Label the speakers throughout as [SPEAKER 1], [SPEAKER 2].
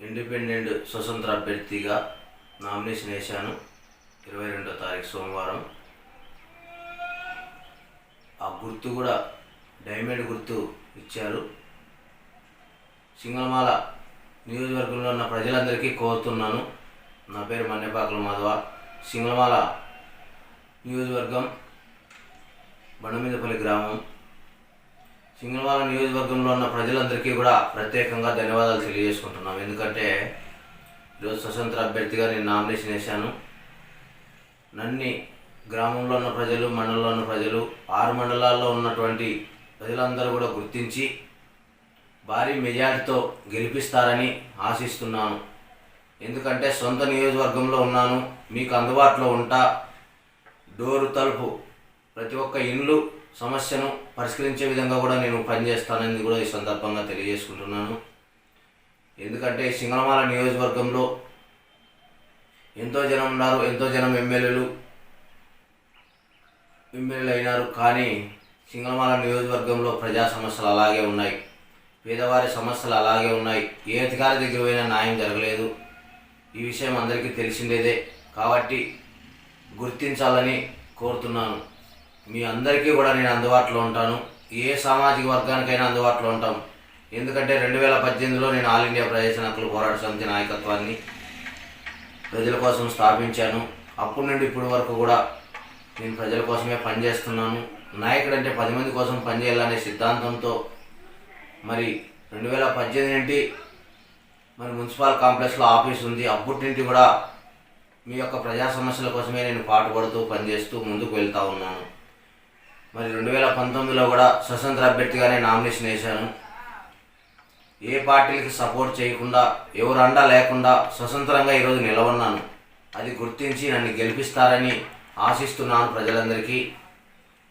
[SPEAKER 1] Independent స్వతంత్ర అభ్యర్థిగా nomination వేశాను 22వ తారీఖు సోమవారం. ఆ గుర్తు కూడా డైమండ్ గుర్తు ఇచ్చారు. సింగళమాల నియోజకవర్గంలో ఉన్న ప్రజలందరికీ కోరుతున్నాను. నా పేరు మన్నెపాకల మాధవ. సింగళమాల నియోజకవర్గం బండమీదపల్లి గ్రామం. సింగళమాల నియోజకవర్గంలో ఉన్న ప్రజలందరికీ కూడా ప్రత్యేకంగా ధన్యవాదాలు తెలియజేసుకుంటున్నాం. ఎందుకంటే ఈరోజు స్వతంత్ర అభ్యర్థిగా నేను నామినేషన్ వేశాను. నన్ని గ్రామంలో ఉన్న ప్రజలు, మండలంలో ఉన్న ప్రజలు, 6 మండలాల్లో ఉన్నటువంటి ప్రజలందరూ కూడా గుర్తించి భారీ మెజారిటీతో గెలిపిస్తారని ఆశిస్తున్నాను. ఎందుకంటే సొంత నియోజకవర్గంలో ఉన్నాను, మీకు అందుబాటులో ఉంటా. డోరు తలుపు ప్రతి ఒక్క ఇండ్లు సమస్యను పరిష్కరించే విధంగా కూడా నేను పనిచేస్తానని కూడా ఈ సందర్భంగా తెలియజేసుకుంటున్నాను. ఎందుకంటే సింగళమాల నియోజకవర్గంలో ఎంతో జనం ఉన్నారు, ఎంతో జనం ఎమ్మెల్యేలు అయినారు. కానీ సింగళమాల నియోజకవర్గంలో ప్రజా సమస్యలు అలాగే ఉన్నాయి, పేదవారి సమస్యలు అలాగే ఉన్నాయి. ఏ అధికారి దగ్గర పోయినా న్యాయం జరగలేదు. ఈ విషయం అందరికీ తెలిసిందేదే. కాబట్టి గుర్తించాలని కోరుతున్నాను. మీ అందరికీ కూడా నేను అందుబాటులో ఉంటాను. ఏ సామాజిక వర్గానికైనా అందుబాటులో ఉంటాం. ఎందుకంటే 2018లో నేను ఆల్ ఇండియా ప్రజా హక్కుల పోరాట సమితి నాయకత్వాన్ని ప్రజల కోసం స్థాపించాను. అప్పటి నుండి ఇప్పటి వరకు కూడా నేను ప్రజల కోసమే పనిచేస్తున్నాను. నాయకుడు అంటే 10 మంది కోసం పనిచేయాలనే సిద్ధాంతంతో మరి 2018 నుండి మరి మున్సిపల్ కాంప్లెక్స్లో ఆఫీస్ ఉంది. అప్పటి నుండి కూడా మీ యొక్క ప్రజా సమస్యల కోసమే నేను పాటుపడుతూ పనిచేస్తూ ముందుకు వెళ్తూ ఉన్నాను. మరి 2019లో కూడా స్వతంత్ర అభ్యర్థిగానే నామినేషన్ వేశాను. ఏ పార్టీలకి సపోర్ట్ చేయకుండా, ఎవరు అండా లేకుండా స్వతంత్రంగా ఈరోజు నిలబడినాను. అది గుర్తించి నన్ను గెలిపిస్తారని ఆశిస్తున్నాను. ప్రజలందరికీ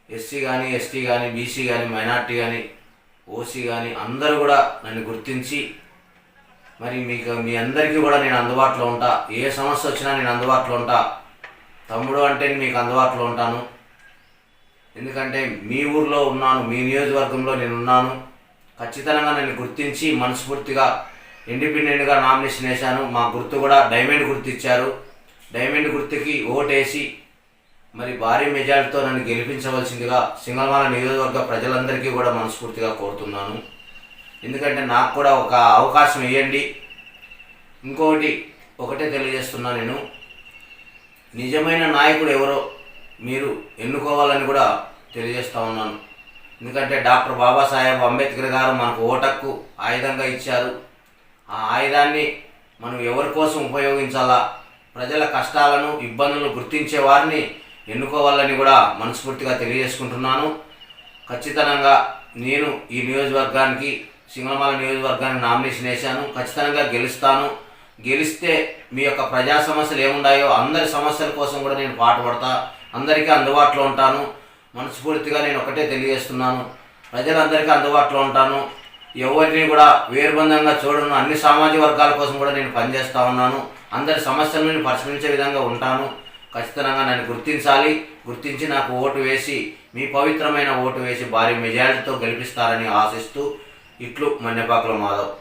[SPEAKER 1] ఎస్సీ కానీ, ఎస్టీ కానీ, బీసీ కానీ, మైనార్టీ కానీ, ఓసీ కానీ అందరూ కూడా నన్ను గుర్తించి మరి మీ అందరికీ కూడా నేను అందుబాటులో ఉంటా. ఏ సమస్య వచ్చినా నేను అందుబాటులో ఉంటా. తమ్ముడు అంటే మీకు అందుబాటులో ఉంటాను. ఎందుకంటే మీ ఊర్లో ఉన్నాను, మీ నియోజకవర్గంలో నేను ఉన్నాను. ఖచ్చితంగా నన్ను గుర్తించి మనస్ఫూర్తిగా ఇండిపెండెంట్గా నామినేషన్ వేశాను. మా గుర్తు కూడా డైమండ్ గుర్తు ఇచ్చారు. డైమండ్ గుర్తుకి ఓటేసి మరి భారీ మెజారిటీతో నన్ను గెలిపించవలసిందిగా సింగళమాల నియోజకవర్గ ప్రజలందరికీ కూడా మనస్ఫూర్తిగా కోరుతున్నాను. ఎందుకంటే నాకు కూడా ఒక అవకాశం ఇవ్వండి. ఒకటే తెలియజేస్తున్నా, నేను నిజమైన నాయకుడు ఎవరో మీరు ఎన్నుకోవాలని కూడా తెలియజేస్తూ ఉన్నాను. ఎందుకంటే డాక్టర్ బాబాసాహెబ్ అంబేద్కర్ గారు మనకు ఓటక్కు ఆయుధంగా ఇచ్చారు. ఆ ఆయుధాన్ని మనం ఎవరి కోసం ఉపయోగించాలా, ప్రజల కష్టాలను, ఇబ్బందులను గుర్తించే వారిని ఎన్నుకోవాలని కూడా మనస్ఫూర్తిగా తెలియజేసుకుంటున్నాను. ఖచ్చితంగా నేను ఈ నియోజకవర్గానికి, సింగళమాల నియోజకవర్గానికి నామినేషన్ వేశాను. ఖచ్చితంగా గెలుస్తాను. గెలిస్తే మీ యొక్క ప్రజా సమస్యలు ఏమున్నాయో అందరి సమస్యల కోసం కూడా నేను పాటుపడతా. అందరికీ అందుబాటులో ఉంటాను. మనస్ఫూర్తిగా నేను ఒకటే తెలియజేస్తున్నాను, ప్రజలందరికీ అందుబాటులో ఉంటాను. ఎవరిని కూడా వేరుబంధంగా చూడను. అన్ని సామాజిక వర్గాల కోసం కూడా నేను పనిచేస్తూ ఉన్నాను. అందరి సమస్యలను పరిష్కరించే విధంగా ఉంటాను. ఖచ్చితంగా నన్ను గుర్తించాలి. గుర్తించి నాకు ఓటు వేసి, మీ పవిత్రమైన ఓటు వేసి భారీ మెజారిటీతో గెలిపిస్తారని ఆశిస్తూ ఇట్లు మన్నెపాకల మాధవ్.